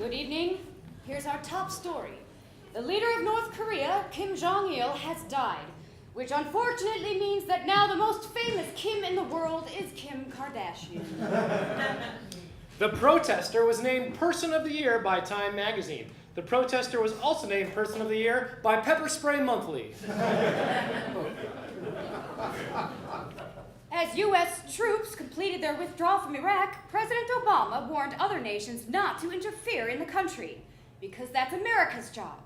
Good evening. Here's our top story. The leader of North Korea, Kim Jong-il, has died, which unfortunately means that now the most famous Kim in the world is Kim Kardashian. The protester was named Person of the Year by Time magazine. The protester was also named Person of the Year by Pepper Spray Monthly. As U.S. troops completed their withdrawal from Iraq, President Obama warned other nations not to interfere in the country, because that's America's job.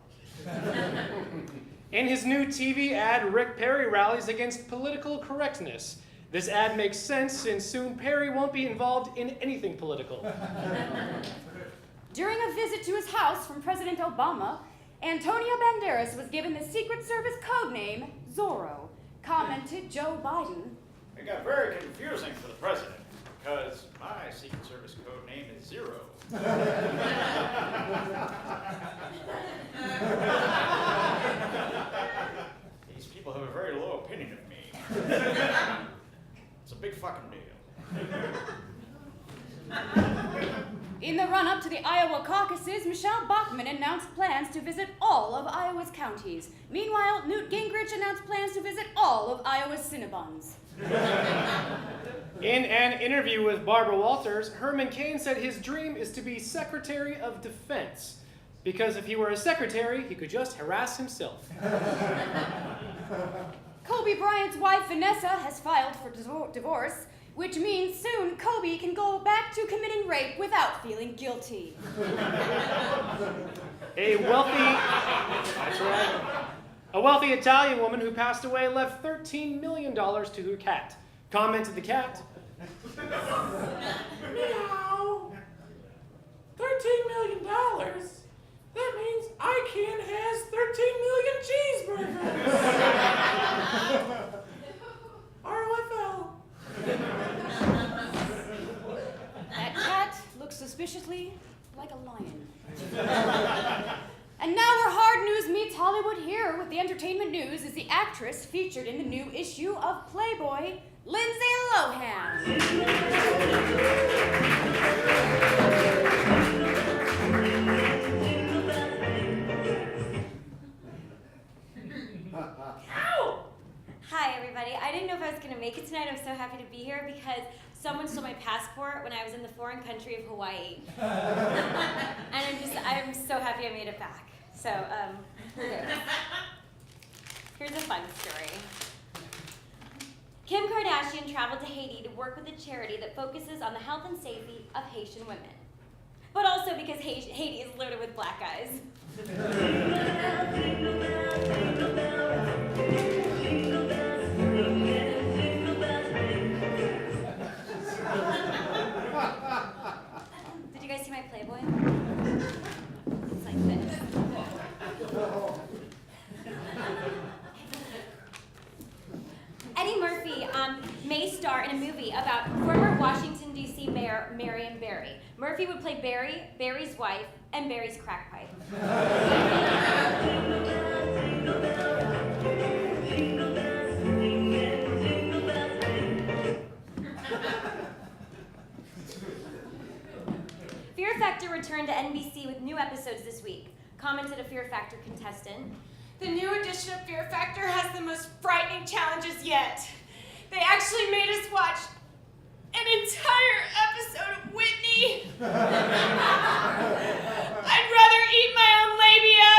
In his new TV ad, Rick Perry rallies against political correctness. This ad makes sense since soon Perry won't be involved in anything political. During a visit to his house from President Obama, Antonio Banderas was given the Secret Service code name Zorro, commented Joe Biden. It got very confusing for the president, because my Secret Service code name is Zero. These people have a very low opinion of me. It's a big fucking deal. In the run-up to the Iowa caucuses, Michelle Bachmann announced plans to visit all of Iowa's counties. Meanwhile, Newt Gingrich announced plans to visit all of Iowa's Cinnabons. In an interview with Barbara Walters, Herman Cain said his dream is to be Secretary of Defense, because if he were a secretary, he could just harass himself. Kobe Bryant's wife, Vanessa, has filed for divorce, which means soon Kobe can go back to committing rape without feeling guilty. A wealthy Italian woman who passed away left $13 million to her cat. Commented the cat, Meow. $13 million? That means I can has 13 million cheeseburgers. ROFL. That cat looks suspiciously like a lion. And now where hard news meets Hollywood, here with the entertainment news is the actress featured in the new issue of Playboy, Lindsay Lohan. Hi, everybody. I didn't know if I was going to make it tonight. I'm so happy to be here because someone stole my passport when I was in the foreign country of Hawaii. And I'm so happy I made it back. So, here's a fun story. Kim Kardashian traveled to Haiti to work with a charity that focuses on the health and safety of Haitian women. But also because Haiti is loaded with black guys. Did you guys see my Playboy? It's like this. Eddie Murphy may star in a movie about former Washington, D.C. Mayor Marion Barry. Murphy would play Barry, Barry's wife, and Barry's crack pipe. Fear Factor returned to NBC with new episodes this week, commented a Fear Factor contestant. The new edition of Fear Factor has the most frightening challenges yet. They actually made us watch an entire episode of Whitney. I'd rather eat my own labia.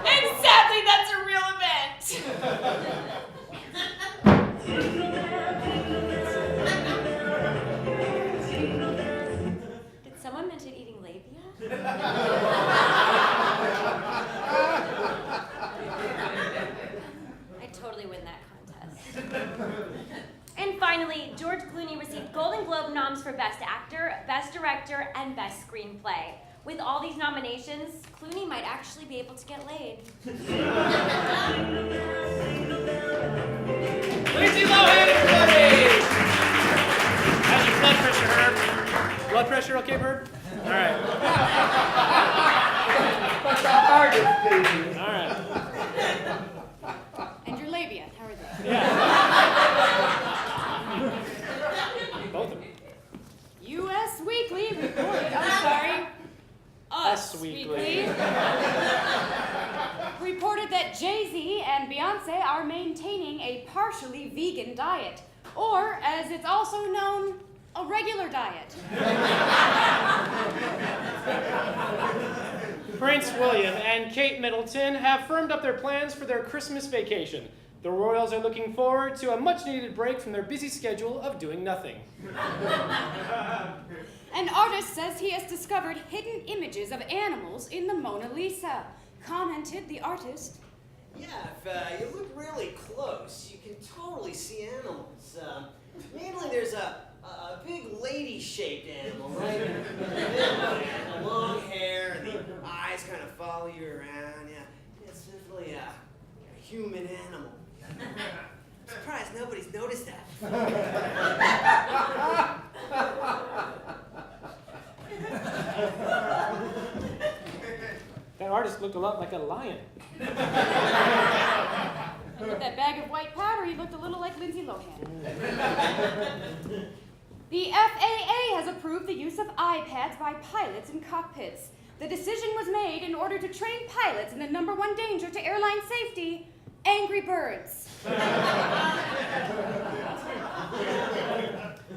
And sadly, that's a real event. Did someone mention eating labia? I totally win that contest. And finally, George Clooney received Golden Globe noms for Best Actor, Best Director, and Best Screenplay. With all these nominations, Clooney might actually be able to get laid. Lindsay Lohan, everybody! How's your blood pressure, Herb? Blood pressure okay, Herb? All right. All right. And your labia, how are they? Yeah. Both of them. U.S. Weekly Weekly reported that Jay-Z and Beyonce are maintaining a partially vegan diet, or as it's also known, a regular diet. Prince William and Kate Middleton have firmed up their plans for their Christmas vacation. The royals are looking forward to a much-needed break from their busy schedule of doing nothing. An artist says he has discovered hidden images of animals in the Mona Lisa. Commented the artist. Yeah, if you look really close, you can totally see animals. Mainly there's a big lady-shaped animal, right? In the middle, and the long hair, and the eyes kind of follow you around. Yeah, it's definitely a human animal. I'm surprised nobody's noticed that. That artist looked a lot like a lion. And with that bag of white powder, he looked a little like Lindsay Lohan. The FAA has approved the use of iPads by pilots in cockpits. The decision was made in order to train pilots in the #1 danger to airline safety, Angry Birds.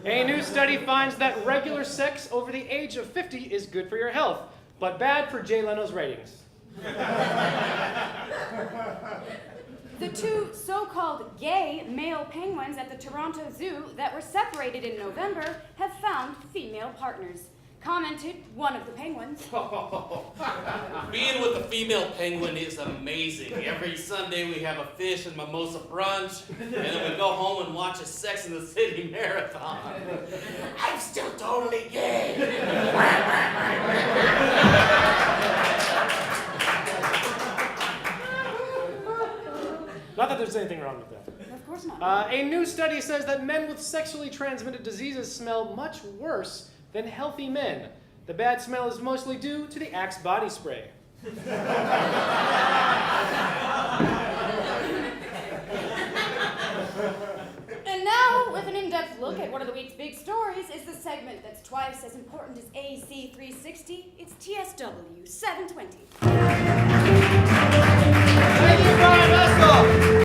A new study finds that regular sex over the age of 50 is good for your health, but bad for Jay Leno's ratings. The two so-called gay male penguins at the Toronto Zoo that were separated in November have found female partners. Commented one of the penguins. Being with a female penguin is amazing. Every Sunday we have a fish and mimosa brunch, and then we go home and watch a Sex and the City marathon. I'm still totally gay. Not that there's anything wrong with that. Of course not. A new study says that men with sexually transmitted diseases smell much worse than healthy men. The bad smell is mostly due to the Axe body spray. And now, with an in-depth look at one of the week's big stories, is the segment that's twice as important as AC 360. It's TSW 720.